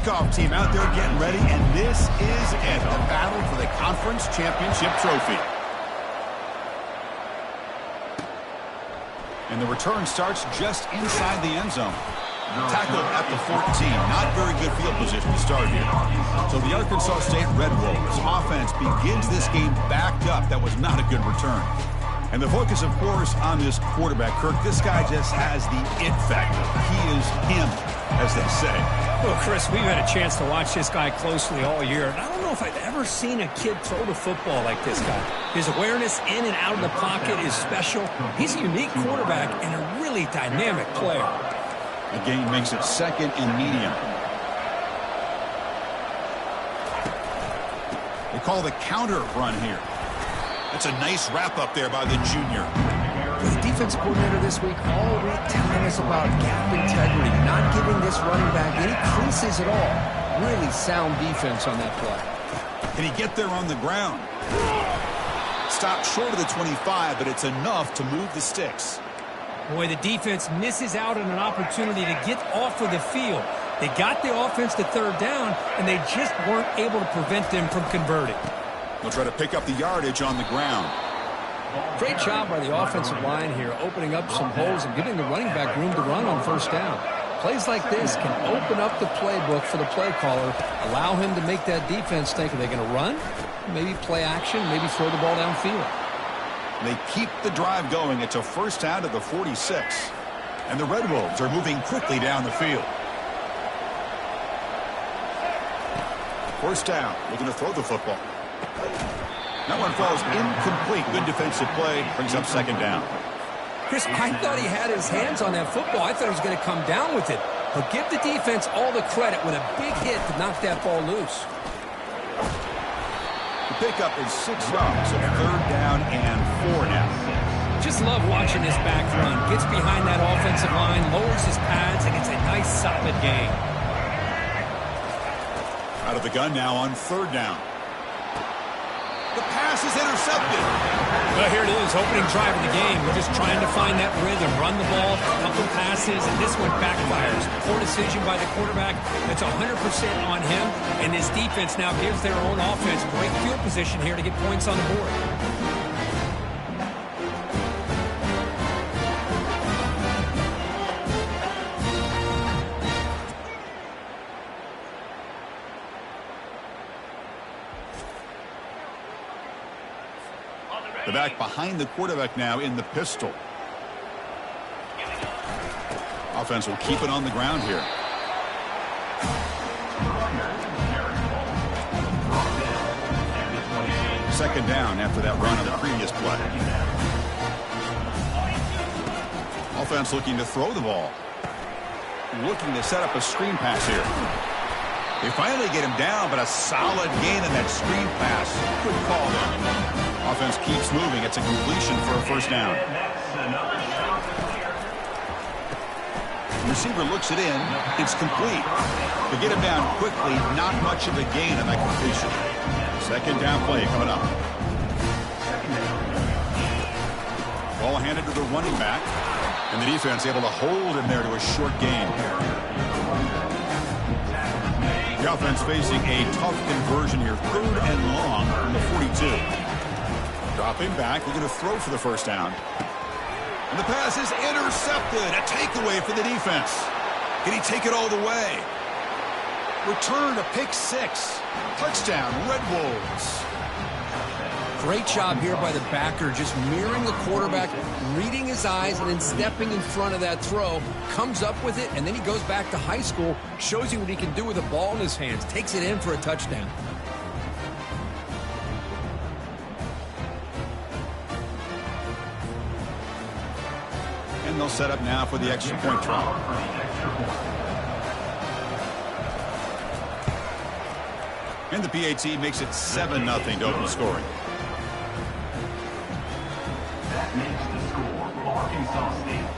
kickoff team out there getting ready, and this is it, the battle for the conference championship trophy. And the return starts just inside the end zone. Tackle at the 14. Not very good field position to start here. So the Arkansas State Red Wolves offense begins this game backed up. That was not a good return. And the focus, of course, on this quarterback, Kirk. This guy just has the it factor. He is him, as they say. Well, Chris, we've had a chance to watch this guy closely all year, and I don't know if I've ever seen a kid throw the football like this guy. His awareness in and out of the pocket is special. He's a unique quarterback and a really dynamic player. The game makes it second and medium. They call the counter run here. That's a nice wrap up there by the junior. The defensive coordinator this week all week telling us about gap integrity, not giving this running back any creases at all. Really sound defense on that play. Can he get there on the ground? Stopped short of the 25, but it's enough to move the sticks. Boy, the defense misses out on an opportunity to get off of the field. They got the offense to third down, and they just weren't able to prevent them from converting. They'll try to pick up the yardage on the ground. Great job by the offensive line here, opening up some holes and giving the running back room to run on first down. Plays like this can open up the playbook for the play caller, allow him to make that defense think, are they going to run? Maybe play action, maybe throw the ball downfield. They keep the drive going. It's a first down to the 46. And the Red Wolves are moving quickly down the field. First down, looking to throw the football. That one falls incomplete. Good defensive play. Brings up second down. Chris, I thought he had his hands on that football. I thought he was going to come down with it. But give the defense all the credit with a big hit to knock that ball loose. The pickup is 6 yards, so third down and 4 now. Just love watching this back run. Gets behind that offensive line, lowers his pads, and it's a nice, solid game. Out of the gun now on third down. The pass is intercepted. Well, here it is, opening drive of the game. We're just trying to find that rhythm, run the ball, couple passes, and this one backfires. Poor decision by the quarterback. That's 100% on him, and his defense now gives their own offense great field position here to get points on the board. The back behind the quarterback now in the pistol. Offense will keep it on the ground here. Second down after that run on the previous play. Offense looking to throw the ball. Looking to set up a screen pass here. They finally get him down, but a solid gain in that screen pass. Good call there. Offense keeps moving. It's a completion for a first down. The receiver looks it in. It's complete. To get him down quickly, not much of a gain on that completion. Second down play coming up. Ball handed to the running back. And the defense able to hold him there to a short gain. The offense facing a tough conversion here. Third and long from the 42. Dropping back, looking to throw for the first down. And the pass is intercepted. A takeaway for the defense. Can he take it all the way? Return to pick 6. Touchdown, Red Wolves. Great job here by the backer, just mirroring the quarterback, reading his eyes, and then stepping in front of that throw. Comes up with it, and then he goes back to high school, shows you what he can do with the ball in his hands, takes it in for a touchdown. And they'll set up now for the extra point try. And the PAT makes it 7-0 to open scoring. That makes the score Arkansas State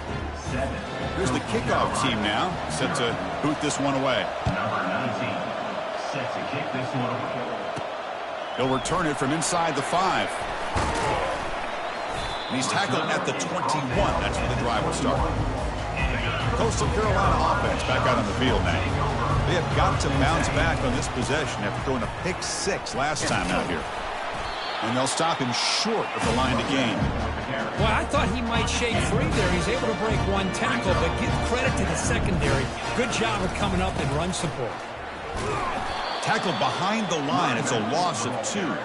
7. Here's the kickoff team now, set to boot this one away. Number 19, set to kick this one away. He'll return it from inside the 5. And he's tackled at the 21. That's where the drive will start. Coastal Carolina offense back out on the field now. They have got to bounce back on this possession after throwing a pick 6 last time out here. And they'll stop him short of the line to gain. Well, I thought he might shake free there. He's able to break one tackle, but give credit to the secondary. Good job of coming up in run support. Tackled behind the line. It's a loss of 2.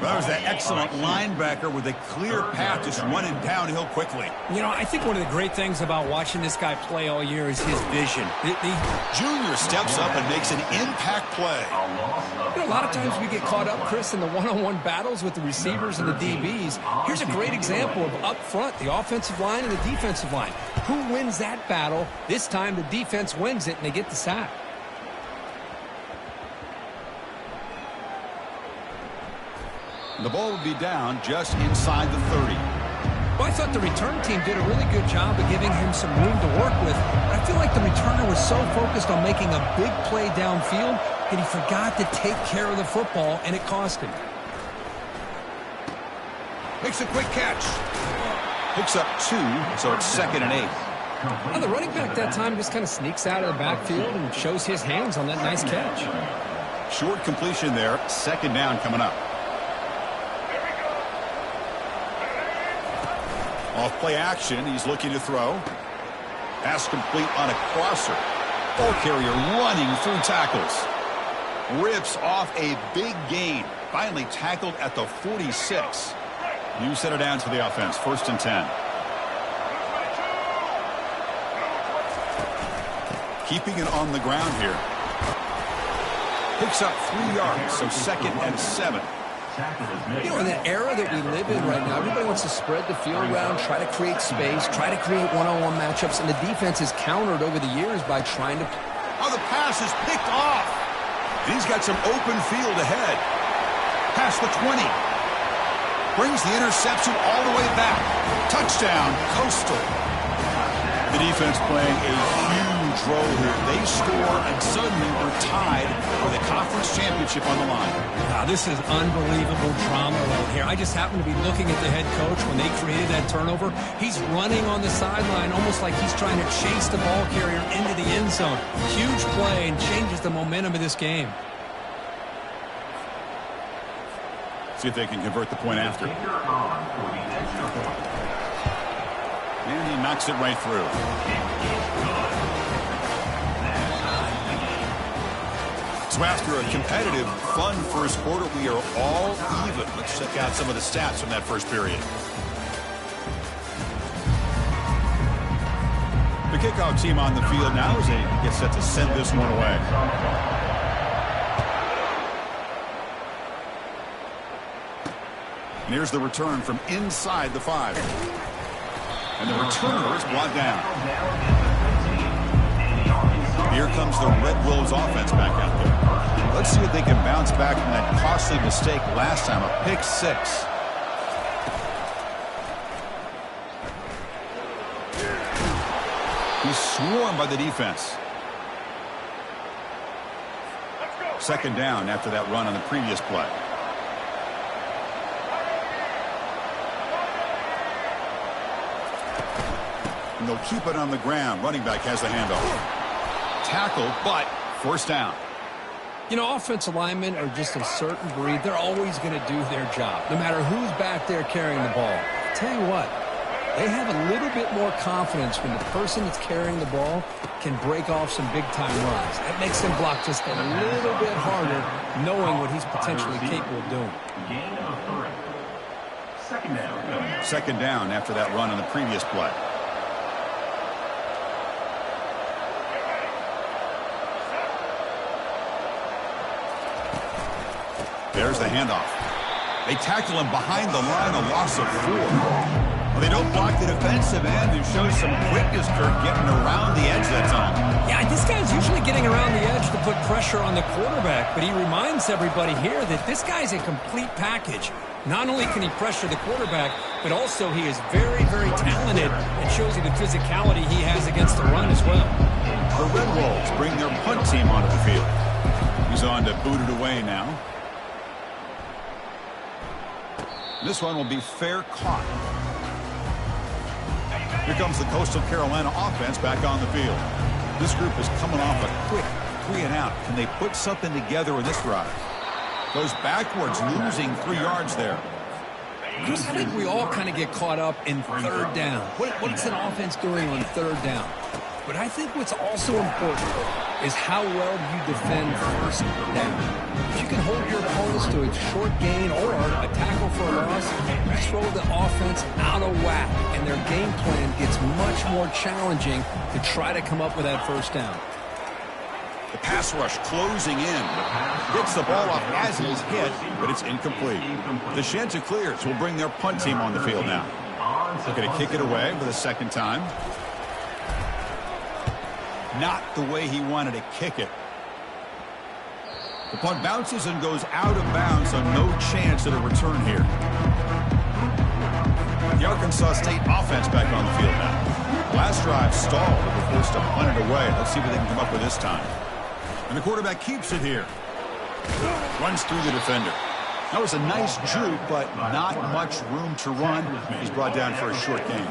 That was that excellent linebacker with a clear path just running downhill quickly. You know, I think one of the great things about watching this guy play all year is his vision. Junior steps up and makes an impact play. You know, a lot of times we get caught up, Chris, in the one-on-one battles with the receivers and the DBs. Here's a great example of up front, the offensive line and the defensive line. Who wins that battle? This time the defense wins it and they get the sack. The ball will be down just inside the 30. Well, I thought the return team did a really good job of giving him some room to work with. But I feel like the returner was so focused on making a big play downfield that he forgot to take care of the football, and it cost him. Makes a quick catch. Picks up 2, so it's 2nd and 8. Well, the running back that time just kind of sneaks out of the backfield and shows his hands on that nice catch. Short completion there. 2nd down coming up. Off play action, he's looking to throw. Pass complete on a crosser. Ball carrier running through tackles. Rips off a big gain. Finally tackled at the 46. New center down to the offense. 1st and 10. Keeping it on the ground here. Picks up 3 yards, so 2nd and 7. You know, in the era that we live in right now, everybody wants to spread the field around, try to create space, try to create one-on-one matchups, and the defense is countered over the years by trying to... Oh, the pass is picked off. And he's got some open field ahead. Past the 20. Brings the interception all the way back. Touchdown, Coastal. The defense playing a huge role here. They score and suddenly we're tied for the conference championship on the line. Wow, this is unbelievable drama right here. I just happen to be looking at the head coach when they created that turnover. He's running on the sideline almost like he's trying to chase the ball carrier into the end zone. Huge play and changes the momentum of this game. See if they can convert the point after. And he knocks it right through. So after a competitive, fun first quarter, we are all even. Let's check out some of the stats from that first period. The kickoff team on the field now as they get set to send this one away. And here's the return from inside the 5. And the returner is brought down. Here comes the Red Wolves offense back out there. Let's see if they can bounce back from that costly mistake last time, a pick 6. He's swarmed by the defense. 2nd down after that run on the previous play. And they'll keep it on the ground. Running back has the handoff. Tackle, but 1st down. You know, offensive linemen are just a certain breed. They're always going to do their job, no matter who's back there carrying the ball. I'll tell you what, they have a little bit more confidence when the person that's carrying the ball can break off some big-time runs. That makes them block just a little bit harder, knowing what he's potentially capable of doing. Gain of 3. 2nd down. 2nd down after that run on the previous play. There's the handoff. They tackle him behind the line, a loss of 4. Well, they don't block the defensive end, who shows some quickness, Kirk, getting around the edge that time. Yeah, this guy's usually getting around the edge to put pressure on the quarterback, but he reminds everybody here that this guy's a complete package. Not only can he pressure the quarterback, but also he is very, very talented and shows you the physicality he has against the run as well. The Red Wolves bring their punt team onto the field. He's on to boot it away now. This one will be fair caught. Here comes the Coastal Carolina offense back on the field. This group is coming off a quick 3 and out. Can they put something together in this drive? Goes backwards, losing 3 yards there. Chris, I think we all kind of get caught up in third down. What's an offense doing on third down? But I think what's also important is how well you defend first down. If you can hold your opponents to a short gain or a tackle for a loss, you throw the offense out of whack, and their game plan gets much more challenging to try to come up with that first down. The pass rush closing in. Gets the ball off as he's hit, but it's incomplete. The Chanticleers will bring their punt team on the field now. Looking to kick it away for the second time. Not the way he wanted to kick it. The punt bounces and goes out of bounds, so no chance at a return here. The Arkansas State offense back on the field now. Last drive stalled and were forced to punt it away. Let's see what they can come up with this time. And the quarterback keeps it here. Runs through the defender. That was a nice juke, but not much room to run. He's brought down for a short gain.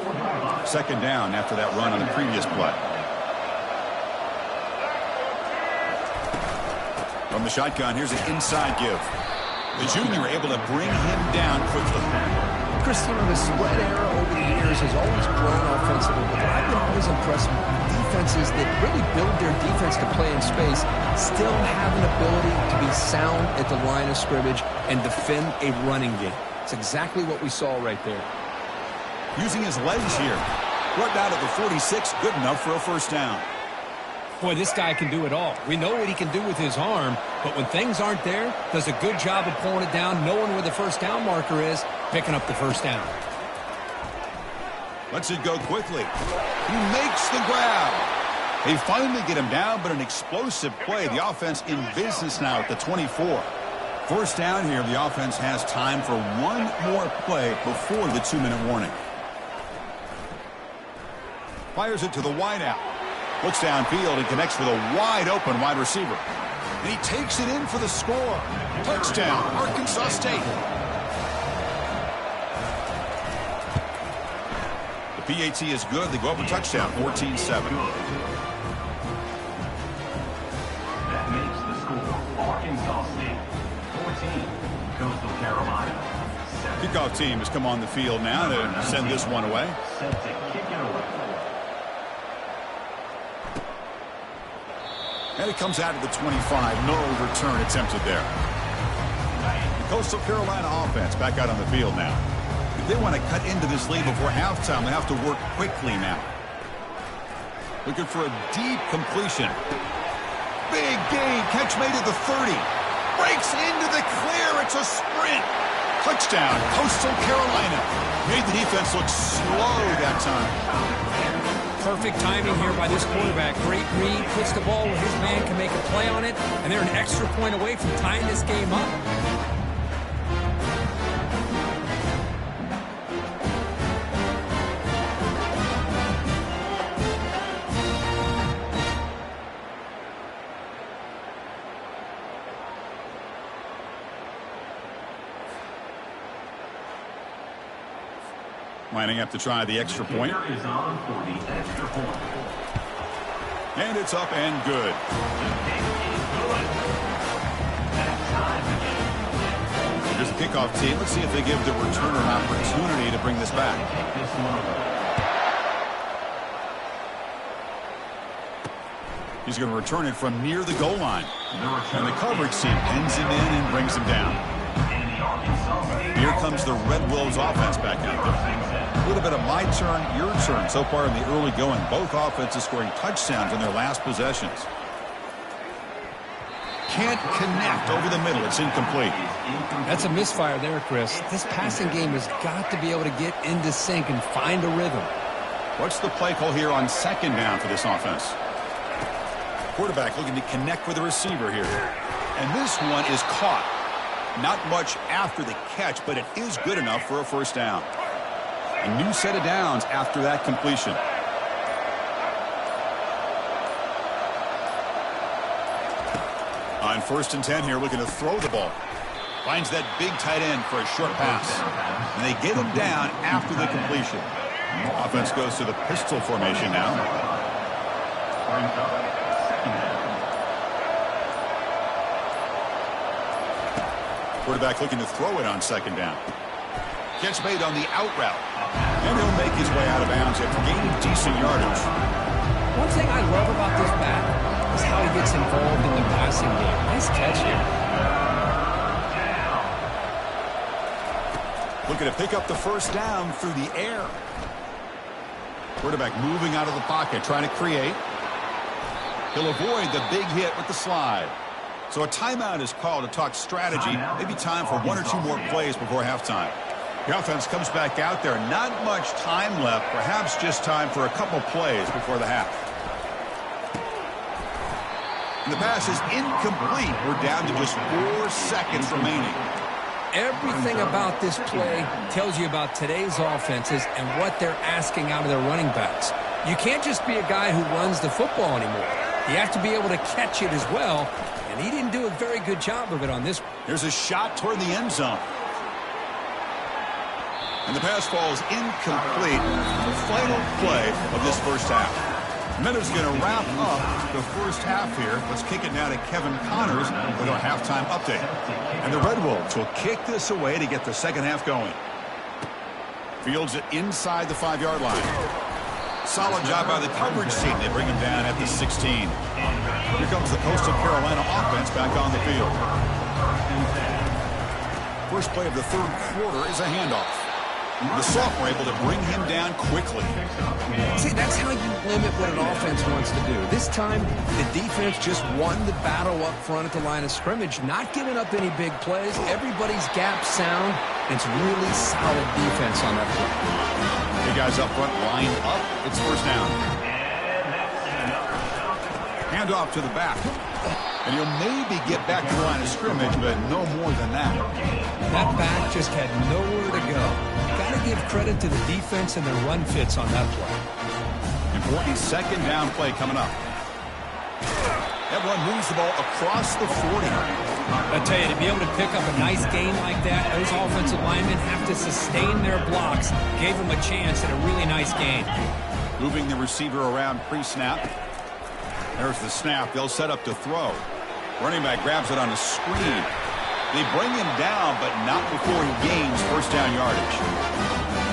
Second down after that run on the previous play. From the shotgun, here's an inside give. The junior able to bring him down quickly. Chris, the spread era over the years has always grown offensively, but I've been always impressed with defenses that really build their defense to play in space, still have an ability to be sound at the line of scrimmage and defend a running game. It's exactly what we saw right there. Using his legs here. Brought down at the 46, good enough for a first down. Boy, this guy can do it all. We know what he can do with his arm, but when things aren't there, does a good job of pulling it down, knowing where the first down marker is, picking up the first down. Lets it go quickly. He makes the grab. They finally get him down, but an explosive play. The offense in business now at the 24. First down here, the offense has time for one more play before the 2-minute warning. Fires it to the wideout. Looks downfield and connects with a wide-open wide receiver. And he takes it in for the score. Touchdown, Arkansas State. The PAT is good. They go up a touchdown, 14-7. That makes the score Arkansas State 14, Coastal Carolina 7. Kickoff team has come on the field now to send this one away. Set to kick it away. And it comes out of the 25. No return attempted there. The Coastal Carolina offense back out on the field now. If they want to cut into this lead before halftime, they have to work quickly now. Looking for a deep completion. Big gain. Catch made at the 30. Breaks into the clear. It's a sprint. Touchdown, Coastal Carolina. Made the defense look slow that time. Perfect timing here by this quarterback. Great read, puts the ball where his man can make a play on it, and they're an extra point away from tying this game up. Lining up to try the extra point. Is on for the extra point. And it's up and good. Here's the kickoff team. Let's see if they give the returner an opportunity to bring this back. He's going to return it from near the goal line. And the coverage team pins him in and brings him down. Here comes the Red Wolves offense back out there. A little bit of my turn, your turn so far in the early going. Both offenses scoring touchdowns in their last possessions. Can't connect over the middle. It's incomplete. That's a misfire there, Chris. This passing game has got to be able to get into sync and find a rhythm. What's the play call here on second down for this offense? Quarterback looking to connect with the receiver here. And this one is caught. Not much after the catch, but it is good enough for a first down. A new set of downs after that completion. On 1st and 10 here, looking to throw the ball. Finds that big tight end for a short pass. And they get him down after the completion. Offense goes to the pistol formation now. Quarterback looking to throw it on second down. Catch made on the out route. And he'll make his way out of bounds after gaining decent yardage. One thing I love about this back is how he gets involved in the passing game. Nice catch here. Looking to pick up the first down through the air. Quarterback moving out of the pocket, trying to create. He'll avoid the big hit with the slide. So a timeout is called to talk strategy. Maybe time for one or two more plays before halftime. The offense comes back out there. Not much time left. Perhaps just time for a couple plays before the half. And the pass is incomplete. We're down to just 4 seconds remaining. Everything about this play tells you about today's offenses and what they're asking out of their running backs. You can't just be a guy who runs the football anymore. You have to be able to catch it as well, and he didn't do a very good job of it on this one. Here's a shot toward the end zone. And the pass falls incomplete. The final play of this first half. Minutes going to wrap up the first half here. Let's kick it now to Kevin Connors with our halftime update. And the Red Wolves will kick this away to get the second half going. Fields it inside the 5-yard line. Solid job by the coverage team. They bring him down at the 16. Here comes the Coastal Carolina offense back on the field. First play of the third quarter is a handoff. The sophomore able to bring him down quickly. See, that's how you limit what an offense wants to do. This time, the defense just won the battle up front at the line of scrimmage, not giving up any big plays. Everybody's gap sound. It's really solid defense on that play. The guys up front line up. It's first down. Hand off to the back. And he'll maybe get back to the line of scrimmage, but no more than that. That back just had nowhere to go. Got to give credit to the defense and their run fits on that play. Important second down play coming up. Everyone moves the ball across the 40. I tell you, to be able to pick up a nice game like that, those offensive linemen have to sustain their blocks. Gave them a chance at a really nice game. Moving the receiver around pre-snap. There's the snap. They'll set up to throw. Running back grabs it on a screen. They bring him down, but not before he gains first down yardage.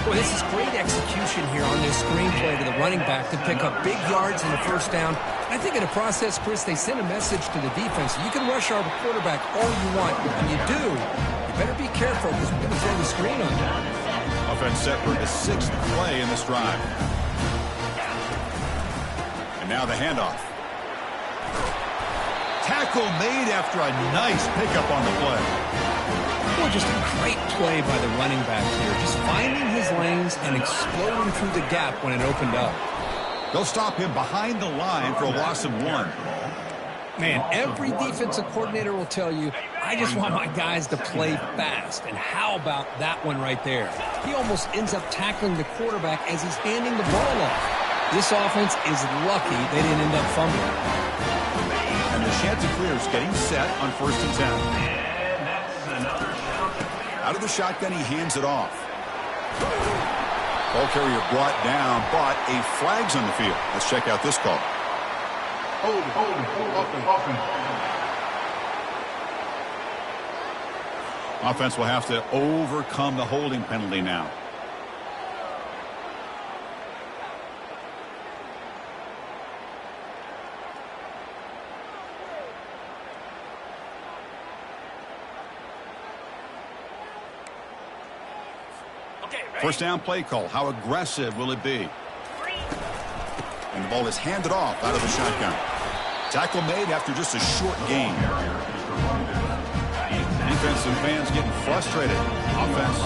Boy, this is great execution here on this screen play to the running back to pick up big yards in the first down. I think in the process, Chris, they send a message to the defense. You can rush our quarterback all you want, and you do. You better be careful because we're going to throw the screen on you. Offense set for the 6th play in this drive. And now the handoff. Tackle made after a nice pickup on the play. Well, just a great play by the running back here. Just finding his lanes and exploding through the gap when it opened up. They'll stop him behind the line for a loss of 1. Man, every defensive coordinator will tell you, I just want my guys to play fast. And how about that one right there? He almost ends up tackling the quarterback as he's handing the ball off. This offense is lucky they didn't end up fumbling. And the Chanticleers getting set on 1st and 10. Out of the shotgun, he hands it off. Ball carrier brought down, but a flag's on the field. Let's check out this call. Hold, Offense will have to overcome the holding penalty now. First down play call. How aggressive will it be? And the ball is handed off out of the shotgun. Tackle made after just a short gain. Defensive fans getting frustrated. Offense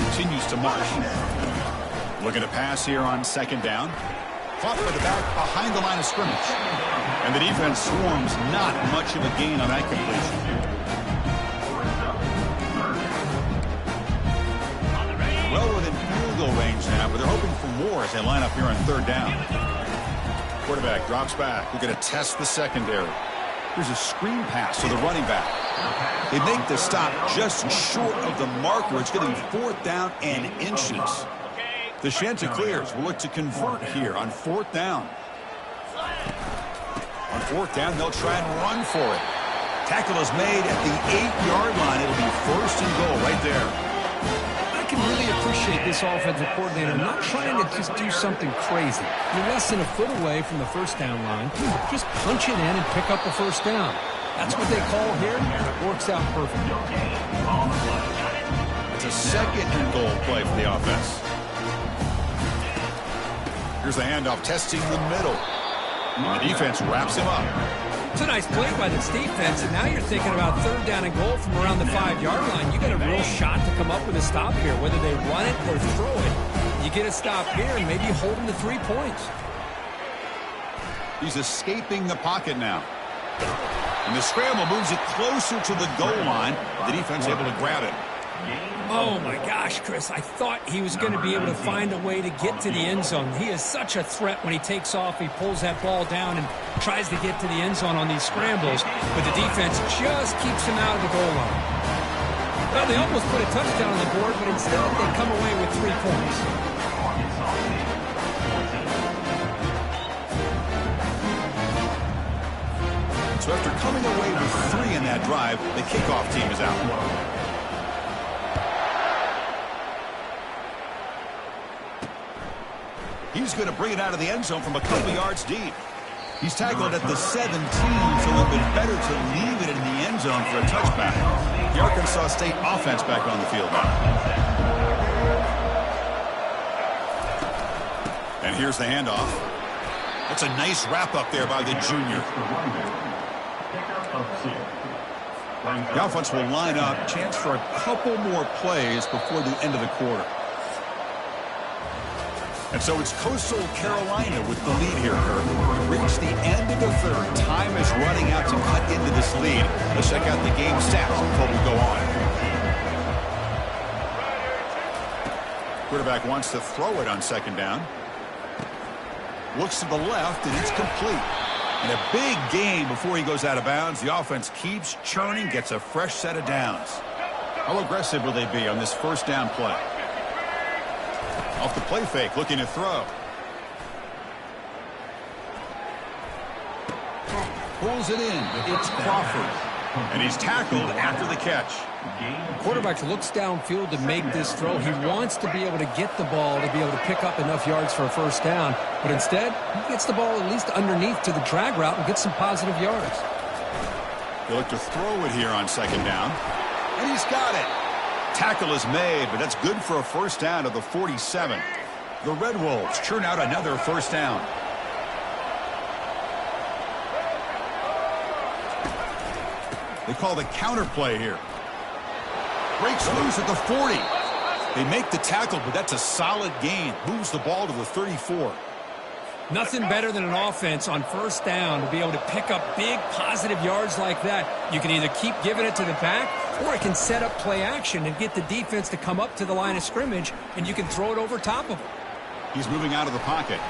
continues to march. Looking to pass here on second down. Caught by the back behind the line of scrimmage. And the defense swarms. Not much of a gain on that completion. Well within field goal range now, but they're hoping for more as they line up here on third down. Quarterback drops back. We're going to test the secondary. Here's a screen pass to the running back. They make the stop just short of the marker. It's getting 4th down and inches. The Chanticleers will look to convert here on 4th down. On 4th down, they'll try and run for it. Tackle is made at the 8-yard line. It'll be first and goal right there. I can really appreciate this offensive coordinator not trying to just do something crazy. You're less than a foot away from the first down line. Just punch it in and pick up a first down. That's what they call here, and it works out perfectly. It's a second and goal play for the offense. Here's the handoff, testing the middle. The defense wraps him up. It's a nice play by this defense, and now you're thinking about third down and goal from around the 5-yard line. You got a real shot to come up with a stop here, whether they run it or throw it. You get a stop here and maybe hold them to 3 points. He's escaping the pocket now. And the scramble moves it closer to the goal line. The defense able to grab it. Oh, my gosh, Chris. I thought he was going to be able to find a way to get to the end zone. He is such a threat when he takes off. He pulls that ball down and tries to get to the end zone on these scrambles. But the defense just keeps him out of the goal line. Well, they almost put a touchdown on the board, but instead they come away with 3 points. So after coming away with 3 in that drive, the kickoff team is out. He's going to bring it out of the end zone from a couple yards deep. He's tackled at the 17, so it would have been better to leave it in the end zone for a touchback. The Arkansas State offense back on the field now. And here's the handoff. That's a nice wrap up there by the junior. The offense will line up. Chance for a couple more plays before the end of the quarter. And so it's Coastal Carolina with the lead here, Kirk. We reached the end of the third. Time is running out to cut into this lead. Let's check out the game stats before we go on. Quarterback wants to throw it on second down. Looks to the left, and it's complete. And a big gain before he goes out of bounds. The offense keeps churning, gets a fresh set of downs. How aggressive will they be on this first down play? Off the play fake, looking to throw. Pulls it in. It's Crawford. And he's tackled after the catch. Quarterback looks downfield to make this throw. He wants to be able to get the ball to be able to pick up enough yards for a first down. But instead, he gets the ball at least underneath to the drag route and gets some positive yards. He'll look to throw it here on second down. And he's got it. Tackle is made, but that's good for a first down to the 47. The Red Wolves churn out another first down. They call the counter play here. Breaks loose at the 40. They make the tackle, but that's a solid gain. Moves the ball to the 34. Nothing better than an offense on first down to be able to pick up big positive yards like that. You can either keep giving it to the back, or it can set up play action and get the defense to come up to the line of scrimmage, and you can throw it over top of them. He's moving out of the pocket.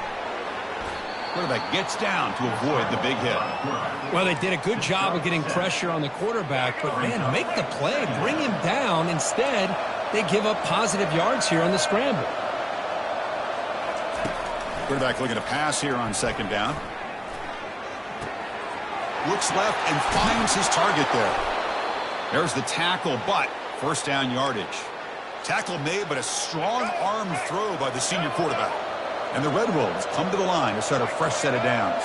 Quarterback gets down to avoid the big hit. Well, they did a good job of getting pressure on the quarterback, but, man, make the play, bring him down. Instead, they give up positive yards here on the scramble. Quarterback looking to pass here on second down. Looks left and finds his target there. There's the tackle, but first down yardage. Tackle made, but a strong arm throw by the senior quarterback. And the Red Wolves come to the line to start a fresh set of downs.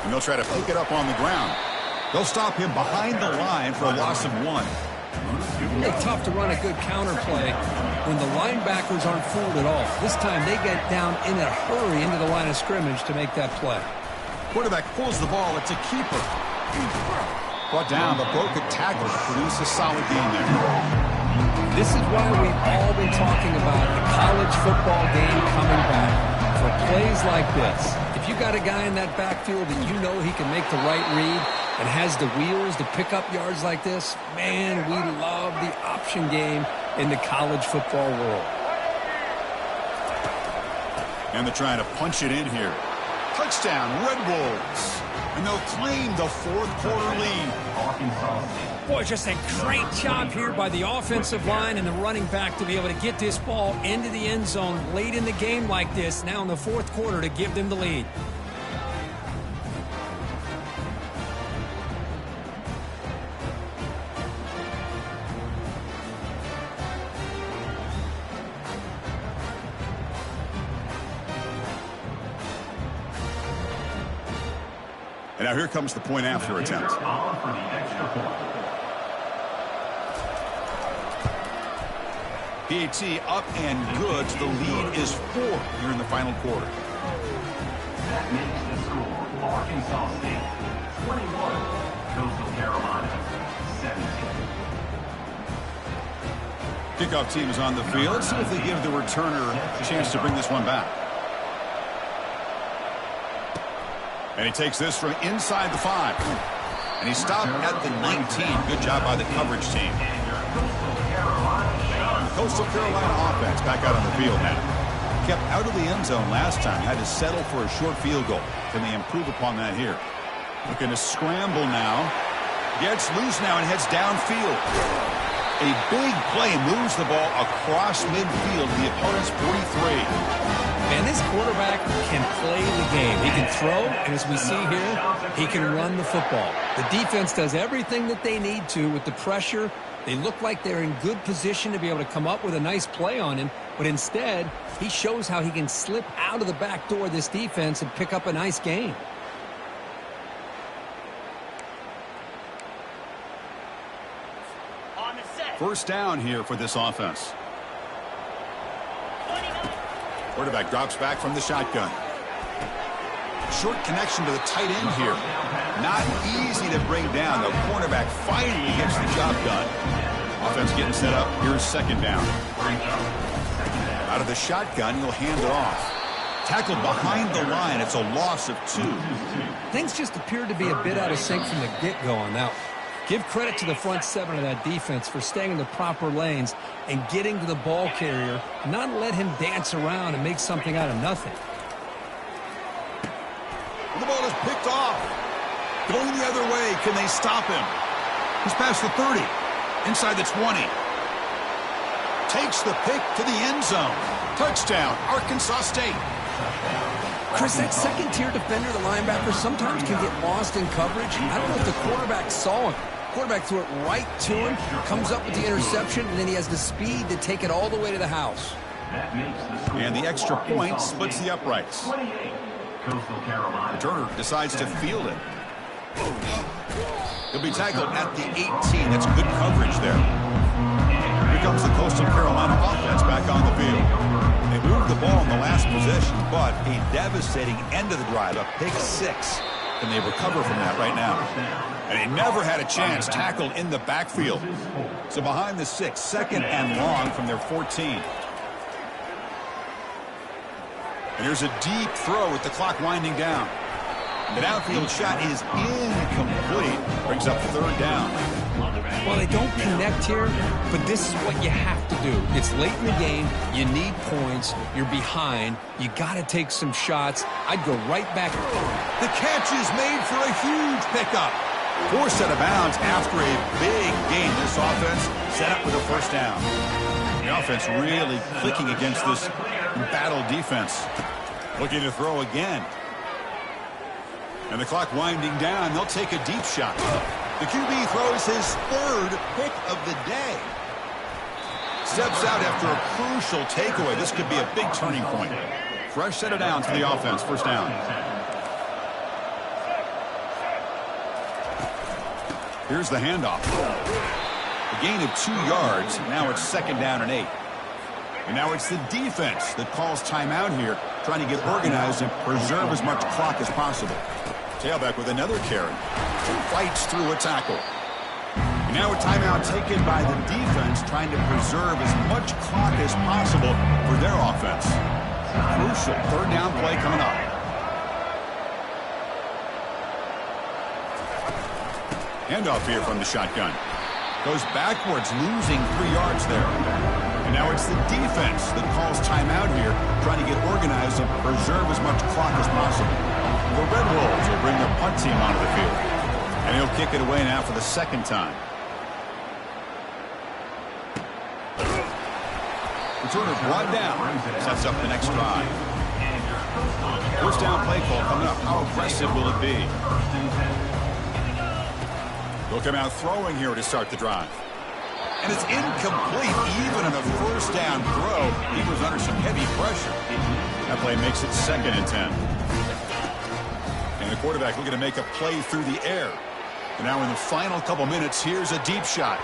And they'll try to pick it up on the ground. They'll stop him behind the line for a loss of 1. It's tough to run a good counter play when the linebackers aren't fooled at all. This time they get down in a hurry into the line of scrimmage to make that play. Quarterback pulls the ball. It's a keeper. Brought down, but broke a tackle to produce a solid game there. This is why we've all been talking about the college football game coming back. For plays like this, if you got a guy in that backfield that you know he can make the right read and has the wheels to pick up yards like this, man, we love the option game in the college football world. And they're trying to punch it in here. Touchdown, Red Wolves. And they'll claim the fourth quarter lead. Boy, just a great job here by the offensive line and the running back to be able to get this ball into the end zone late in the game like this, now in the fourth quarter, to give them the lead. And now here comes the point after attempt. PAT up and good. The lead is 4 here in the final quarter. That makes the score Arkansas State 21, Coastal Carolina 17. Kickoff team is on the field. Let's see if they give the returner a chance to bring this one back. And he takes this from inside the 5. And he stopped at the 19. Good job by the coverage team. Coastal Carolina offense back out on the field now. Kept out of the end zone last time. Had to settle for a short field goal. Can they improve upon that here? Looking to scramble now. Gets loose now and heads downfield. A big play moves the ball across midfield to the opponent's 43. And this quarterback can play the game. He can throw, and as we see here, he can run the football. The defense does everything that they need to with the pressure. They look like they're in good position to be able to come up with a nice play on him, but instead, he shows how he can slip out of the back door of this defense and pick up a nice gain. First down here for this offense. Quarterback drops back from the shotgun. Short connection to the tight end here. Not easy to bring down. The cornerback finally gets the job done. Offense getting set up. Here's second down. Out of the shotgun, he'll hand it off. Tackled behind the line. It's a loss of 2. Things just appeared to be a bit out of sync from the get-go on that. Give credit to the front 7 of that defense for staying in the proper lanes and getting to the ball carrier, not let him dance around and make something out of nothing. The ball is picked off. Going the other way. Can they stop him? He's past the 30. Inside the 20. Takes the pick to the end zone. Touchdown, Arkansas State. Chris, that second-tier defender, the linebacker, sometimes can get lost in coverage. I don't know if the quarterback saw him. Quarterback threw it right to him, comes up with the interception, and then he has the speed to take it all the way to the house. And the extra point splits the uprights. Turner decides to field it. He'll be tackled at the 18. That's good coverage there. Here comes the Coastal Carolina offense back on the field. They moved the ball in the last possession, but a devastating end of the drive, a pick 6. Can they recover from that right now? And he never had a chance, tackled in the backfield. So behind the 6, second and long from their 14. And here's a deep throw with the clock winding down. The downfield shot is incomplete. Brings up third down. Well, they don't connect here, but this is what you have to do. It's late in the game. You need points. You're behind. You got to take some shots. I'd go right back. The catch is made for a huge pickup. 4 set of bounds after a big gain. This offense set up with a first down. The offense really clicking against this battle defense. Looking to throw again. And the clock winding down. They'll take a deep shot. The QB throws his 3rd pick of the day. Steps out after a crucial takeaway. This could be a big turning point. Fresh set of downs for the offense. First down. Here's the handoff. A gain of 2 yards. Now it's second down and 8. And now it's the defense that calls timeout here, trying to get organized and preserve as much clock as possible. Tailback with another carry. Fights through a tackle. And now a timeout taken by the defense, trying to preserve as much clock as possible for their offense. Crucial third down play coming up. Handoff here from the shotgun. Goes backwards, losing 3 yards there. And now it's the defense that calls timeout here, trying to get organized and preserve as much clock as possible. The Red Wolves will bring their punt team onto the field. And he'll kick it away now for the second time. Returner brought down. Sets up the next drive. First down play call coming up. How aggressive will it be? They'll come out throwing here to start the drive. And it's incomplete even on a first down throw. He was under some heavy pressure. That play makes it 2nd and 10. And And the quarterback looking to make a play through the air. And now in the final couple minutes, here's a deep shot.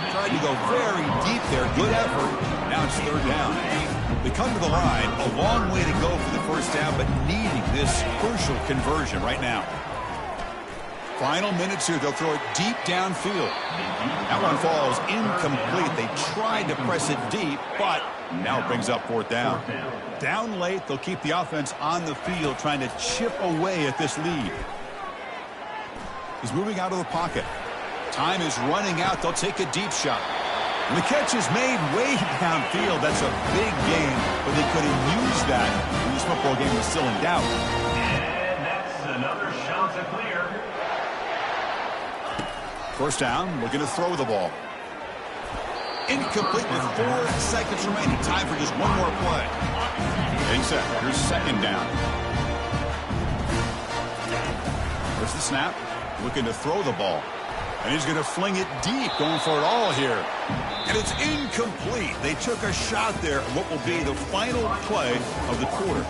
Tried to go very deep there. Good effort. Now it's third down. They come to the line. A long way to go for the first down, but needing this crucial conversion right now. Final minutes here. They'll throw it deep downfield. That one falls incomplete. They tried to press it deep, but now it brings up fourth down. Down late, they'll keep the offense on the field trying to chip away at this lead. He's moving out of the pocket. Time is running out. They'll take a deep shot. And the catch is made way downfield. That's a big game, but they couldn't use that when this football game was still in doubt. And that's another shot to clear. First down, looking to throw the ball. Incomplete with 4 seconds remaining. Time for just one more play. Getting set. Here's second down. There's the snap. Looking to throw the ball. And he's going to fling it deep, going for it all here. And it's incomplete. They took a shot there at what will be the final play of the quarter.